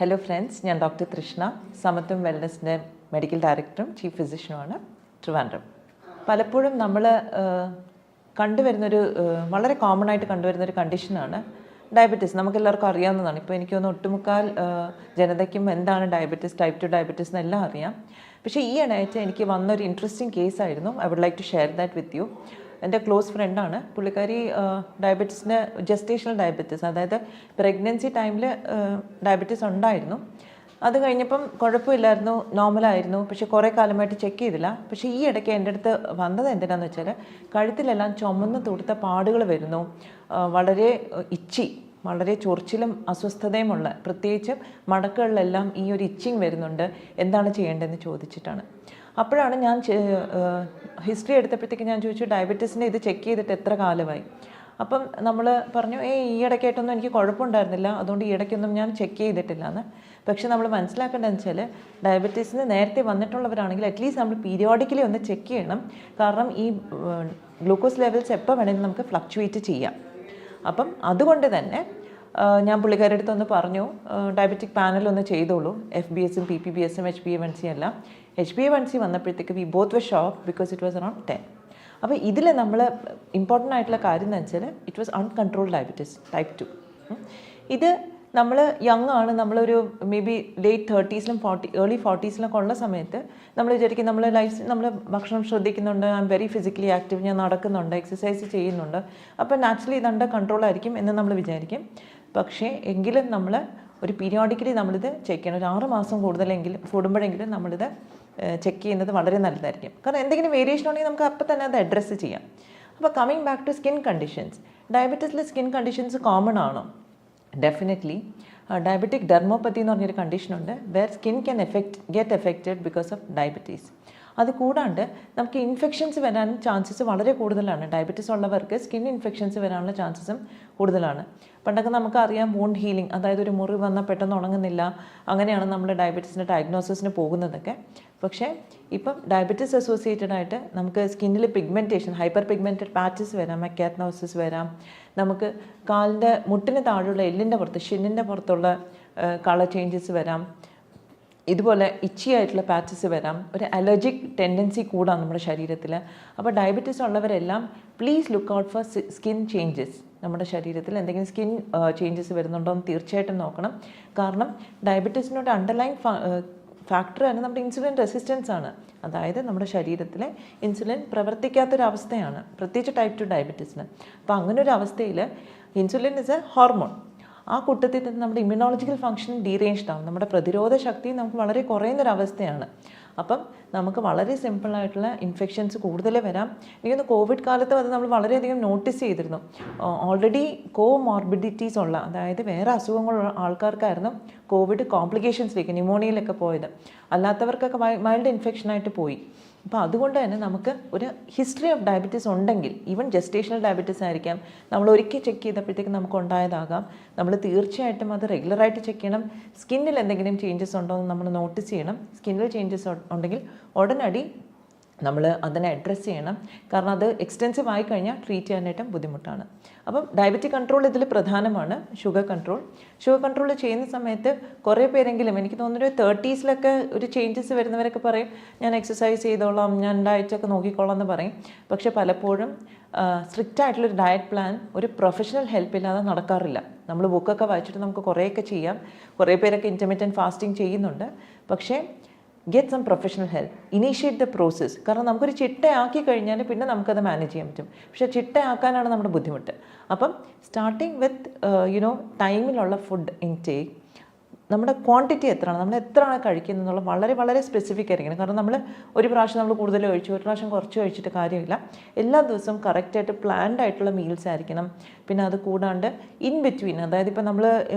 Hello friends, ഞാൻ doctor തൃഷ്ണ, സമത്വം വെൽനസിൻ്റെ medical ഡയറക്ടറും ചീഫ് ഫിസിഷ്യനുമാണ്, ട്രിവാൻഡ്രം. പലപ്പോഴും നമ്മൾ കണ്ടുവരുന്നൊരു വളരെ കോമൺ ആയിട്ട് കണ്ടുവരുന്നൊരു കണ്ടീഷനാണ് ഡയബറ്റീസ്. നമുക്കെല്ലാവർക്കും അറിയാവുന്നതാണ്. ഇപ്പോൾ എനിക്ക് തോന്നുന്നു ഒട്ടുമുക്കാൽ ജനതയ്ക്കും എന്താണ് ഡയബറ്റീസ്, ടൈപ്പ് 2 ഡയബറ്റീസ് എന്നെല്ലാം അറിയാം. പക്ഷേ ഈ ഇടയായിട്ട് എനിക്ക് വന്നൊരു ഇൻട്രസ്റ്റിംഗ് കേസായിരുന്നു. I would like to share that with you. എൻ്റെ ക്ലോസ് ഫ്രണ്ടാണ് പുള്ളിക്കാരി. ഡയബറ്റീസിന് ജസ്റ്റേഷണൽ ഡയബറ്റീസ്, അതായത് പ്രഗ്നൻസി ടൈമിൽ ഡയബറ്റീസ് ഉണ്ടായിരുന്നു. അത് കഴിഞ്ഞപ്പം കുഴപ്പമില്ലായിരുന്നു, നോർമലായിരുന്നു. പക്ഷേ കുറേ കാലമായിട്ട് ചെക്ക് ചെയ്തില്ല. പക്ഷേ ഈ ഇടയ്ക്ക് എൻ്റെ അടുത്ത് വന്നത് എന്തിനാണെന്ന് വെച്ചാൽ, കഴുത്തിലെല്ലാം ചുമന്ന് തുടുത്ത പാടുകൾ വരുന്നു, വളരെ ഇച്ചി, വളരെ ചൊറിച്ചിലും അസ്വസ്ഥതയുമുള്ള, പ്രത്യേകിച്ച് മടക്കുകളിലെല്ലാം ഈ ഒരു ഇച്ചിങ് വരുന്നുണ്ട്, എന്താണ് ചെയ്യേണ്ടതെന്ന് ചോദിച്ചിട്ടാണ്. അപ്പോഴാണ് ഞാൻ ഹിസ്റ്ററി എടുത്തപ്പോഴത്തേക്ക് ഞാൻ ചോദിച്ചു, ഡയബറ്റീസിൻ്റെ ഇത് ചെക്ക് ചെയ്തിട്ട് എത്ര കാലമായി? അപ്പം നമ്മൾ പറഞ്ഞു, ഈ ഇടയ്ക്കായിട്ടൊന്നും എനിക്ക് കുഴപ്പമുണ്ടായിരുന്നില്ല, അതുകൊണ്ട് ഈ ഇടയ്ക്കൊന്നും ഞാൻ ചെക്ക് ചെയ്തിട്ടില്ല എന്ന്. പക്ഷേ നമ്മൾ മനസ്സിലാക്കേണ്ടതെന്ന് വെച്ചാൽ, ഡയബറ്റീസിന് നേരത്തെ വന്നിട്ടുള്ളവരാണെങ്കിൽ അറ്റ്ലീസ്റ്റ് നമ്മൾ പീരിയോഡിക്കലി ഒന്ന് ചെക്ക് ചെയ്യണം. കാരണം ഈ ഗ്ലൂക്കോസ് ലെവൽസ് എപ്പോൾ വേണമെങ്കിലും നമുക്ക് ഫ്ലക്ച്വേറ്റ് ചെയ്യാം. അപ്പം അതുകൊണ്ട് തന്നെ ഞാൻ പുള്ളിക്കാരുടെ അടുത്തൊന്ന് പറഞ്ഞു, ഡയബറ്റിക് പാനൽ ഒന്ന് ചെയ്തോളൂ, FBS, PPBS, HbA1c എല്ലാം. HbA1c വന്നപ്പോഴത്തേക്ക് we both were shock because it was around 10. അപ്പോൾ ഇതിൽ നമ്മൾ ഇമ്പോർട്ടൻ്റ് ആയിട്ടുള്ള കാര്യം എന്ന് വെച്ചാൽ, it was uncontrolled diabetes type 2. ഇത് നമ്മൾ യങ് ആണ്, നമ്മളൊരു മേ ബി ലേറ്റ് 30s-ലും ഏർലി 40s-ലൊക്കെ ഉള്ള സമയത്ത് നമ്മൾ വിചാരിക്കും നമ്മൾ നമ്മൾ ഭക്ഷണം ശ്രദ്ധിക്കുന്നുണ്ട്, I am very physically active, ഞാൻ നടക്കുന്നുണ്ട്, എക്സസൈസ് ചെയ്യുന്നുണ്ട്, അപ്പോൾ നാച്ചുറലി ഇതുണ്ട് കൺട്രോൾ ആയിരിക്കും എന്ന് നമ്മൾ വിചാരിക്കും. പക്ഷേ എങ്കിലും നമ്മൾ ഒരു പീരിയോഡിക്കലി നമ്മളിത് ചെക്ക് ചെയ്യണം. ഒരു 6 മാസം കൂടുമ്പോഴെങ്കിലും നമ്മളിത് ചെക്ക് ചെയ്യുന്നത് വളരെ നല്ലതായിരിക്കും. കാരണം എന്തെങ്കിലും വേരിയേഷൻ ഉണ്ടെങ്കിൽ നമുക്ക് അപ്പം തന്നെ അത് അഡ്രസ്സ് ചെയ്യാം. അപ്പോൾ coming back to skin conditions, ഡയബറ്റീസിൽ സ്കിൻ കണ്ടീഷൻസ് കോമൺ ആണോ? ഡെഫിനറ്റ്ലി. ഡയബറ്റിക് ഡെർമോപ്പത്തി എന്ന് പറഞ്ഞൊരു കണ്ടീഷനുണ്ട്, where skin can get affected because of diabetes. അത് കൂടാണ്ട് നമുക്ക് ഇൻഫെക്ഷൻസ് വരാൻ ചാൻസസ് വളരെ കൂടുതലാണ്. ഡയബറ്റീസ് ഉള്ളവർക്ക് സ്കിൻ ഇൻഫെക്ഷൻസ് വരാനുള്ള ചാൻസസും കൂടുതലാണ്. പണ്ടൊക്കെ നമുക്കറിയാം വൂണ്ട് ഹീലിംഗ്, അതായത് ഒരു മുറിവ് വന്നാൽ പെട്ടെന്ന് ഉണങ്ങുന്നില്ല, അങ്ങനെയാണ് നമ്മൾ ഡയബറ്റീസിൻ്റെ ഡയഗ്നോസിസിന് പോകുന്നതൊക്കെ. പക്ഷേ ഇപ്പം ഡയബറ്റീസ് അസോസിയേറ്റഡ് ആയിട്ട് നമുക്ക് സ്കിന്നിൽ പിഗ്മെൻറ്റേഷൻ, ഹൈപ്പർ പിഗ്മെൻറ്റഡ് പാച്ചസ് വരാം, മെക്കാത്നോസിസ് വരാം, നമുക്ക് കാലിൻ്റെ മുട്ടിന് താഴെയുള്ള എല്ലിൻ്റെ പുറത്ത്, ഷിന്നിൻ്റെ പുറത്തുള്ള കളർ ചേഞ്ചസ് വരാം, ഇതുപോലെ ഇച്ചി ആയിട്ടുള്ള പാച്ചസ് വരാം, ഒരു അലർജിക് ടെൻഡൻസി കൂടാം നമ്മുടെ ശരീരത്തിൽ. അപ്പോൾ ഡയബറ്റീസ് ഉള്ളവരെല്ലാം please look out for skin changes. നമ്മുടെ ശരീരത്തിൽ എന്തെങ്കിലും സ്കിൻ ചേഞ്ചസ് വരുന്നുണ്ടോ എന്ന് തീർച്ചയായിട്ടും നോക്കണം. കാരണം ഡയബറ്റീസിനോട് അണ്ടർലൈൻ ഫാക്ടർ തന്നെ നമ്മുടെ ഇൻസുലിൻ റെസിസ്റ്റൻസ് ആണ്. അതായത് നമ്മുടെ ശരീരത്തിലെ ഇൻസുലിൻ പ്രവർത്തിക്കാത്തൊരവസ്ഥയാണ്, പ്രത്യേകിച്ച് ടൈപ്പ് 2 ഡയബറ്റീസിന്. അപ്പോൾ അങ്ങനെ ഒരു അവസ്ഥയിൽ ഇൻസുലിൻ ഇസ് എ ഹോർമോൺ. ആ കൂട്ടത്തിൽ തന്നെ നമ്മുടെ ഇമ്മ്യൂണോളജിക്കൽ ഫംഗ്ഷൻ ഡീറേഞ്ച്ഡ് ആവും, നമ്മുടെ പ്രതിരോധ ശക്തി നമുക്ക് വളരെ കുറയുന്നൊരവസ്ഥയാണ്. അപ്പം നമുക്ക് വളരെ സിമ്പിളായിട്ടുള്ള ഇൻഫെക്ഷൻസ് കൂടുതൽ വരാം. എനിക്കൊന്ന് കോവിഡ് കാലത്ത് അത് നമ്മൾ വളരെയധികം നോട്ടീസ് ചെയ്തിരുന്നു. ഓൾറെഡി കോമോർബിഡിറ്റീസ് ഉള്ള, അതായത് വേറെ അസുഖങ്ങളുള്ള ആൾക്കാർക്കായിരുന്നു കോവിഡ് കോംപ്ലിക്കേഷൻസിലേക്ക്, ന്യൂമോണിയയിലൊക്കെ പോയത്. അല്ലാത്തവർക്കൊക്കെ മൈൽഡ് ഇൻഫെക്ഷനായിട്ട് പോയി. അപ്പോൾ അതുകൊണ്ട് തന്നെ നമുക്ക് ഒരു ഹിസ്റ്ററി ഓഫ് ഡയബറ്റീസ് ഉണ്ടെങ്കിൽ, ഈവൻ ജസ്റ്റേഷണൽ ഡയബറ്റീസ് ആയിരിക്കാം, നമ്മൾ ഒരിക്കൽ ചെക്ക് ചെയ്തപ്പോഴത്തേക്ക് നമുക്ക് ഉണ്ടായതാകാം. നമ്മൾ തീർച്ചയായിട്ടും അത് റെഗുലറായിട്ട് ചെക്ക് ചെയ്യണം. സ്കിന്നിൽ എന്തെങ്കിലും ചേഞ്ചസ് ഉണ്ടോ എന്ന് നമ്മൾ നോട്ടീസ് ചെയ്യണം. സ്കിന്നിൽ ചേഞ്ചസ് ഉണ്ടെങ്കിൽ ഉടനടി നമ്മൾ അതിനെ അഡ്രസ്സ് ചെയ്യണം. കാരണം അത് എക്സ്റ്റെൻസീവ് ആയി കഴിഞ്ഞാൽ ട്രീറ്റ് ചെയ്യാനായിട്ടും ബുദ്ധിമുട്ടാണ്. അപ്പം ഡയബറ്റിക് കൺട്രോൾ ഇതിൽ പ്രധാനമാണ്. ഷുഗർ കൺട്രോൾ ചെയ്യുന്ന സമയത്ത് കുറേ പേരെങ്കിലും, എനിക്ക് തോന്നുന്നു 30s-ലൊക്കെ ഒരു ചേഞ്ചസ് വരുന്നവരൊക്കെ പറയും, ഞാൻ എക്സസൈസ് ചെയ്തോളാം, ഞാൻ ഡയറ്റൊക്കെ നോക്കിക്കോളാം എന്ന് പറയും. പക്ഷെ പലപ്പോഴും സ്ട്രിക്റ്റ് ആയിട്ടുള്ളൊരു ഡയറ്റ് പ്ലാൻ ഒരു പ്രൊഫഷണൽ ഹെൽപ്പ് ഇല്ലാതെ നടക്കാറില്ല. നമ്മൾ ബുക്കൊക്കെ വായിച്ചിട്ട് നമുക്ക് കുറേയൊക്കെ ചെയ്യാം. കുറേ പേരൊക്കെ ഇൻ്റർമിറ്റൻറ്റ് ഫാസ്റ്റിംഗ് ചെയ്യുന്നുണ്ട്. പക്ഷേ get some professional help, initiate the process. കാരണം നമുക്കൊരു ചിട്ടയാക്കി കഴിഞ്ഞാൽ പിന്നെ നമുക്കത് മാനേജ് ചെയ്യാൻ പറ്റും. പക്ഷേ ചിട്ടയാക്കാനാണ് നമ്മുടെ ബുദ്ധിമുട്ട്. അപ്പം സ്റ്റാർട്ടിങ് വിത്ത് ടൈമിലുള്ള ഫുഡ് ഇൻടേക്ക്, നമ്മുടെ ക്വാണ്ടിറ്റി എത്രയാണ്, നമ്മൾ എത്രയാണ് കഴിക്കുന്നത് എന്നുള്ള വളരെ വളരെ സ്പെസിഫിക് ആയിരിക്കണം. കാരണം നമ്മൾ ഒരു പ്രാവശ്യം നമ്മൾ കൂടുതൽ കഴിച്ചു, ഒരു പ്രാവശ്യം കുറച്ച് കഴിച്ചിട്ട് കാര്യമില്ല. എല്ലാ ദിവസവും കറക്റ്റായിട്ട് പ്ലാൻഡ് ആയിട്ടുള്ള മീൽസ് ആയിരിക്കണം. പിന്നെ അത് കൂടാണ്ട് ഇൻ ബിറ്റ്വീൻ, അതായത് ഇപ്പോൾ നമ്മൾ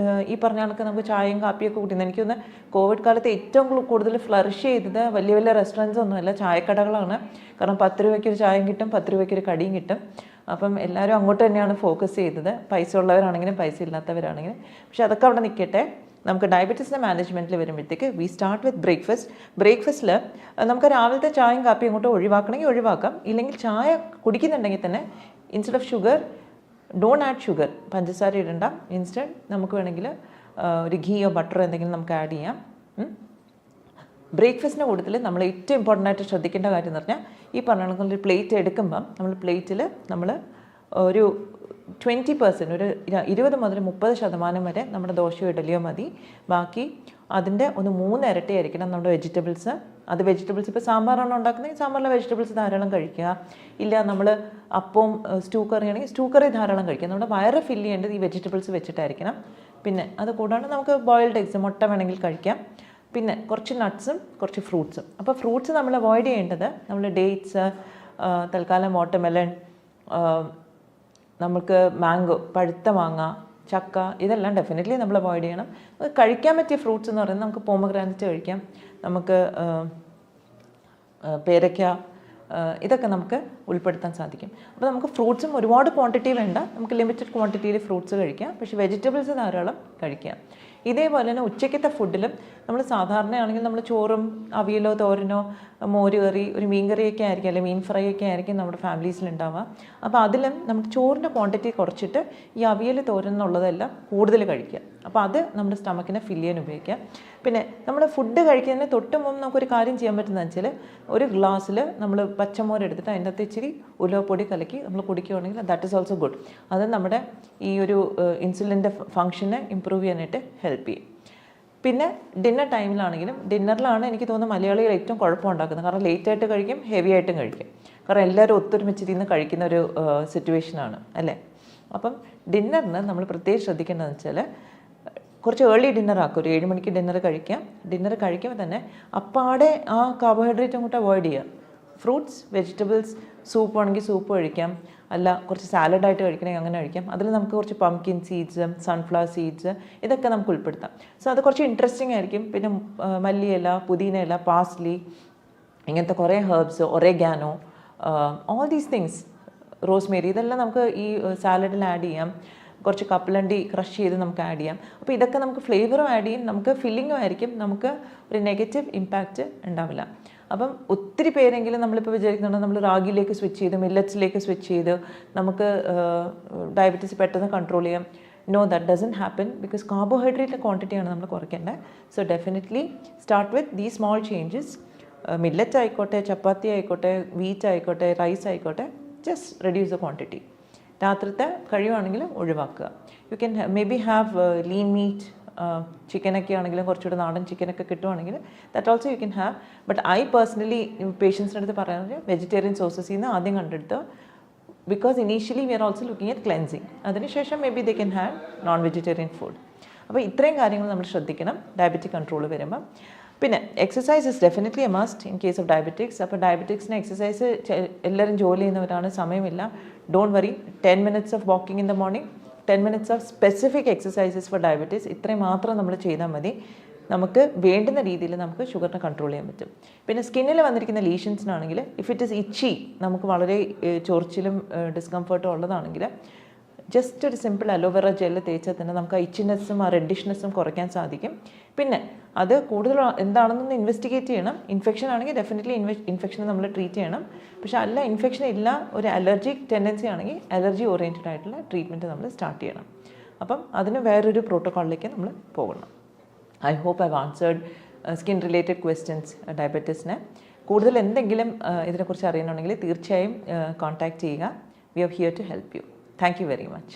ഈ പറഞ്ഞ കണക്ക് നമുക്ക് ചായയും കാപ്പിയൊക്കെ കൂട്ടുന്നത്, എനിക്കൊന്ന് കോവിഡ് കാലത്ത് ഏറ്റവും കൂടുതൽ ഫ്ലറിഷ് ചെയ്തത് വലിയ വലിയ റെസ്റ്റോറൻറ്റ്സ് ഒന്നുമല്ല, ചായക്കടകളാണ്. കാരണം 10 രൂപയ്ക്ക് ഒരു ചായയും കിട്ടും, 10 രൂപയ്ക്ക് ഒരു കടിയും കിട്ടും. അപ്പം എല്ലാവരും അങ്ങോട്ട് തന്നെയാണ് ഫോക്കസ് ചെയ്തത്, പൈസ ഉള്ളവരാണെങ്കിലും പൈസ ഇല്ലാത്തവരാണെങ്കിലും. പക്ഷെ അതൊക്കെ അവിടെ നിൽക്കട്ടെ. നമുക്ക് ഡയബറ്റീസിൻ്റെ മാനേജ്മെൻറ്റിൽ വരുമ്പോഴത്തേക്ക് വി സ്റ്റാർട്ട് വിത്ത് ബ്രേക്ക്ഫാസ്റ്റിൽ നമുക്ക് രാവിലത്തെ ചായയും കാപ്പിയും അങ്ങോട്ട് ഒഴിവാക്കണമെങ്കിൽ ഒഴിവാക്കാം. ഇല്ലെങ്കിൽ ചായ കുടിക്കുന്നുണ്ടെങ്കിൽ തന്നെ instead of sugar, don't add sugar, പഞ്ചസാര ഇടണ്ട. ഇൻസ്റ്റെഡ് നമുക്ക് വേണമെങ്കിൽ ഒരു ഘീയോ ബട്ടറോ എന്തെങ്കിലും നമുക്ക് ആഡ് ചെയ്യാം. ബ്രേക്ക്ഫാസ്റ്റിൻ്റെ കൂട്ടത്തിൽ നമ്മൾ ഏറ്റവും ഇമ്പോർട്ടൻ്റ് ആയിട്ട് ശ്രദ്ധിക്കേണ്ട കാര്യം എന്ന് പറഞ്ഞാൽ ഈ പറഞ്ഞ ഒരു പ്ലേറ്റ് എടുക്കുമ്പം നമ്മൾ പ്ലേറ്റിൽ നമ്മൾ ഒരു 20%, ഒരു 20 മുതൽ 30% വരെ നമ്മുടെ ദോശയോ ഇഡലിയോ മതി. ബാക്കി അതിൻ്റെ ഒന്ന് 3 ഇരട്ടിയായിരിക്കണം നമ്മുടെ വെജിറ്റബിൾസ്. അത് വെജിറ്റബിൾസ് ഇപ്പോൾ സാമ്പാറാണ് ഉണ്ടാക്കുന്നത്, സാമ്പാറിലെ വെജിറ്റബിൾസ് ധാരാളം കഴിക്കുക. ഇല്ല നമ്മൾ അപ്പവും സ്റ്റൂ കറി ആണെങ്കിൽ സ്റ്റൂ കറി ധാരാളം കഴിക്കുക. നമ്മുടെ വയറ് ഫില്ല് ചെയ്യേണ്ടത് ഈ വെജിറ്റബിൾസ് വെച്ചിട്ടായിരിക്കണം. പിന്നെ അത് കൂടാണ്ട് നമുക്ക് ബോയിൽഡ് എഗ്സ്, മുട്ട വേണമെങ്കിൽ കഴിക്കാം. പിന്നെ കുറച്ച് നട്ട്സും കുറച്ച് ഫ്രൂട്ട്സും. അപ്പോൾ ഫ്രൂട്ട്സ് നമ്മൾ അവോയ്ഡ് ചെയ്യേണ്ടത് നമ്മൾ ഡേറ്റ്സ്, തൽക്കാലം വാട്ടർമെലൺ, നമുക്ക് മാംഗോ, പഴുത്ത മാങ്ങ, ചക്ക, ഇതെല്ലാം ഡെഫിനറ്റ്ലി നമ്മൾ അവോയ്ഡ് ചെയ്യണം. കഴിക്കാൻ പറ്റിയ ഫ്രൂട്ട്സ് എന്ന് പറയുന്നത് നമുക്ക് പോമഗ്രാനൈറ്റ് കഴിക്കാം, നമുക്ക് പേരയ്ക്ക, ഇതൊക്കെ നമുക്ക് ഉൾപ്പെടുത്താൻ സാധിക്കും. അപ്പോൾ നമുക്ക് ഫ്രൂട്ട്സും ഒരുപാട് ക്വാണ്ടിറ്റി വേണ്ട, നമുക്ക് ലിമിറ്റഡ് ക്വാണ്ടിറ്റിയിൽ ഫ്രൂട്ട്സ് കഴിക്കാം. പക്ഷേ വെജിറ്റബിൾസ് ധാരാളം കഴിക്കാം. ഇതേപോലെ തന്നെ ഉച്ചയ്ക്കത്തെ ഫുഡിലും നമ്മൾ സാധാരണയാണെങ്കിൽ നമ്മൾ ചോറും അവിയലോ തോരനോ മോര് കറി, ഒരു മീൻ കറിയൊക്കെ ആയിരിക്കും, അല്ലെങ്കിൽ മീൻ ഫ്രൈ ഒക്കെ ആയിരിക്കും നമ്മുടെ ഫാമിലീസിലുണ്ടാവുക. അപ്പോൾ അതിലും നമുക്ക് ചോറിൻ്റെ ക്വാണ്ടിറ്റി കുറച്ചിട്ട് ഈ അവിയൽ തോരൻ എന്നുള്ളതെല്ലാം കൂടുതൽ കഴിക്കുക. അപ്പോൾ അത് നമ്മുടെ സ്റ്റമക്കിനെ ഫില്ല് ചെയ്യാൻ ഉപയോഗിക്കാം. പിന്നെ നമ്മൾ ഫുഡ് കഴിക്കുന്നതിന് തൊട്ട് മുമ്പ് നമുക്കൊരു കാര്യം ചെയ്യാൻ പറ്റുന്നതെന്ന് വെച്ചാൽ ഒരു ഗ്ലാസ്സിൽ നമ്മൾ പച്ചമോര് എടുത്തിട്ട് അതിൻ്റെ അകത്ത് ഇച്ചിരി ഉലുവപ്പൊടി കലക്കി നമ്മൾ കുടിക്കുകയാണെങ്കിൽ ദാറ്റ് ഈസ് ഓൾസോ ഗുഡ്. അത് നമ്മുടെ ഈ ഒരു ഇൻസുലിൻ്റെ ഫങ്ഷനെ ഇമ്പ്രൂവ് ചെയ്യാനായിട്ട് ഹെൽപ്പ് ചെയ്യും. പിന്നെ ഡിന്നർ ടൈമിലാണെങ്കിലും, ഡിന്നറിലാണ് എനിക്ക് തോന്നുന്നത് മലയാളികൾ ഏറ്റവും കുഴപ്പമുണ്ടാക്കുന്നത്. കാരണം ലേറ്റായിട്ട് കഴിക്കും, ഹെവി ആയിട്ടും കഴിക്കും. കാരണം എല്ലാവരും ഒത്തൊരുമിച്ചിരുന്ന് കഴിക്കുന്ന ഒരു സിറ്റുവേഷനാണ് അല്ലേ. അപ്പം ഡിന്നറിന് നമ്മൾ പ്രത്യേകം ശ്രദ്ധിക്കേണ്ടതെന്ന് വെച്ചാൽ കുറച്ച് ഏർലി ഡിന്നർ ആക്കും. ഒരു 7 മണിക്ക് ഡിന്നർ കഴിക്കാം. ഡിന്നർ കഴിക്കുമ്പോൾ തന്നെ അപ്പാടെ ആ കാർബോഹൈഡ്രേറ്റ് അങ്ങോട്ട് അവോയ്ഡ് ചെയ്യുക. ഫ്രൂട്ട്സ്, വെജിറ്റബിൾസ്, സൂപ്പ് ആണെങ്കിൽ സൂപ്പ് കഴിക്കാം, അല്ല കുറച്ച് സാലഡായിട്ട് കഴിക്കണമെങ്കിൽ അങ്ങനെ കഴിക്കാം. അതിൽ നമുക്ക് കുറച്ച് പംകിൻ സീഡ്സ്, സൺഫ്ലവർ സീഡ്സ്, ഇതൊക്കെ നമുക്ക് ഉൾപ്പെടുത്താം. സോ അത് കുറച്ച് ഇൻട്രസ്റ്റിംഗ് ആയിരിക്കും. പിന്നെ മല്ലിയില, പുതിനയില, പാസ്ലി, ഇങ്ങനത്തെ കുറേ herbs, oregano, all these things, rosemary, ഇതെല്ലാം നമുക്ക് ഈ സാലഡിൽ ആഡ് ചെയ്യാം. കുറച്ച് കപ്പലണ്ടി ക്രഷ് ചെയ്ത് നമുക്ക് ആഡ് ചെയ്യാം. അപ്പോൾ ഇതൊക്കെ നമുക്ക് ഫ്ലേവറും ആഡ് ചെയ്യും, നമുക്ക് ഫില്ലിങ്ങും ആയിരിക്കും, നമുക്ക് ഒരു നെഗറ്റീവ് ഇമ്പാക്റ്റ് ഉണ്ടാവില്ല. അപ്പം ഒത്തിരി പേരെങ്കിലും നമ്മളിപ്പോൾ വിചാരിക്കുന്നുണ്ട് നമ്മൾ റാഗിയിലേക്ക് സ്വിച്ച് ചെയ്ത് മില്ലറ്റ്സിലേക്ക് സ്വിച്ച് ചെയ്ത് നമുക്ക് ഡയബറ്റീസ് പെട്ടെന്ന് കൺട്രോൾ ചെയ്യാം. No, that doesn't happen, because കാർബോഹൈഡ്രേറ്റിൻ്റെ ക്വാണ്ടിറ്റിയാണ് നമ്മൾ കുറയ്ക്കേണ്ടത്. So definitely start with these small changes. Millet ആയിക്കോട്ടെ, ചപ്പാത്തി ആയിക്കോട്ടെ, വീറ്റ് ആയിക്കോട്ടെ, റൈസ് ആയിക്കോട്ടെ, ജസ്റ്റ് റെഡ്യൂസ് ദ ക്വാണ്ടിറ്റി. രാത്രിത്തെ കഴിയുവാണെങ്കിൽ ഒഴിവാക്കുക. You can maybe have lean meat, ചിക്കനൊക്കെ ആണെങ്കിലും കുറച്ചുകൂടെ നാടൻ ചിക്കനൊക്കെ കിട്ടുവാണെങ്കിൽ that also you can have. But I personally പേഷ്യൻസിൻ്റെ അടുത്ത് പറയാറുണ്ട് വെജിറ്റേറിയൻ സോഴ്സസിൽ നിന്ന് ആദ്യം കണ്ടെടുത്ത്, because initially we are also looking at cleansing. അതിനുശേഷം maybe they can have non vegetarian food. അപ്പോൾ ഇത്രയും കാര്യങ്ങൾ നമ്മൾ ശ്രദ്ധിക്കണം ഡയബറ്റിക് കൺട്രോൾ വരുമ്പം. പിന്നെ exercise is definitely a must in case of diabetics. അപ്പോൾ ഡയബറ്റിക്സിന് എക്സസൈസ് എല്ലാവരും ജോലി ചെയ്യുന്നവരാണ്, സമയമില്ല. Don't worry, 10 minutes of walking in the morning, 10 minutes of specific exercises four diabetes, ഇത്രയും മാത്രം നമ്മൾ ചെയ്താൽ മതി. നമുക്ക് വേണ്ടുന്ന രീതിയിൽ നമുക്ക് ഷുഗറിനെ കൺട്രോൾ ചെയ്യാൻ പറ്റും. പിന്നെ സ്കിന്നിൽ വന്നിരിക്കുന്ന ലീഷൻസിനാണെങ്കിൽ ഇഫ് ഇറ്റ് ഇസ് ഇച്ചി, നമുക്ക് വളരെ ചൊറിച്ചിലും ഡിസ്കംഫർട്ടും ഉള്ളതാണെങ്കിൽ ജസ്റ്റ് ഒരു സിമ്പിൾ അലോവേറ ജെല്ല് തേച്ചാൽ തന്നെ നമുക്ക് ആ ഇച്ചിനെസ്സും ആ റെഡിഷ്നെസ്സും കുറയ്ക്കാൻ സാധിക്കും. പിന്നെ അത് കൂടുതൽ എന്താണെന്നൊന്ന് ഇൻവെസ്റ്റിഗേറ്റ് ചെയ്യണം. ഇൻഫെക്ഷൻ ആണെങ്കിൽ ഡെഫിനറ്റ്ലി ഇൻഫെക്ഷനെ നമ്മൾ ട്രീറ്റ് ചെയ്യണം. പക്ഷേ അല്ല, ഇൻഫെക്ഷൻ ഇല്ല, ഒരു അലർജിക് ടെൻഡൻസി ആണെങ്കിൽ അലർജി ഓറിയൻറ്റഡ് ആയിട്ടുള്ള ട്രീറ്റ്മെൻറ്റ് നമ്മൾ സ്റ്റാർട്ട് ചെയ്യണം. അപ്പം അതിന് വേറൊരു പ്രോട്ടോക്കോളിലേക്ക് നമ്മൾ പോകണം. I hope I answered skin related questions ഡയബറ്റീസിന്. കൂടുതൽ എന്തെങ്കിലും ഇതിനെക്കുറിച്ച് അറിയണമെങ്കിൽ തീർച്ചയായും കോൺടാക്റ്റ് ചെയ്യുക. We are here to help you. Thank you very much.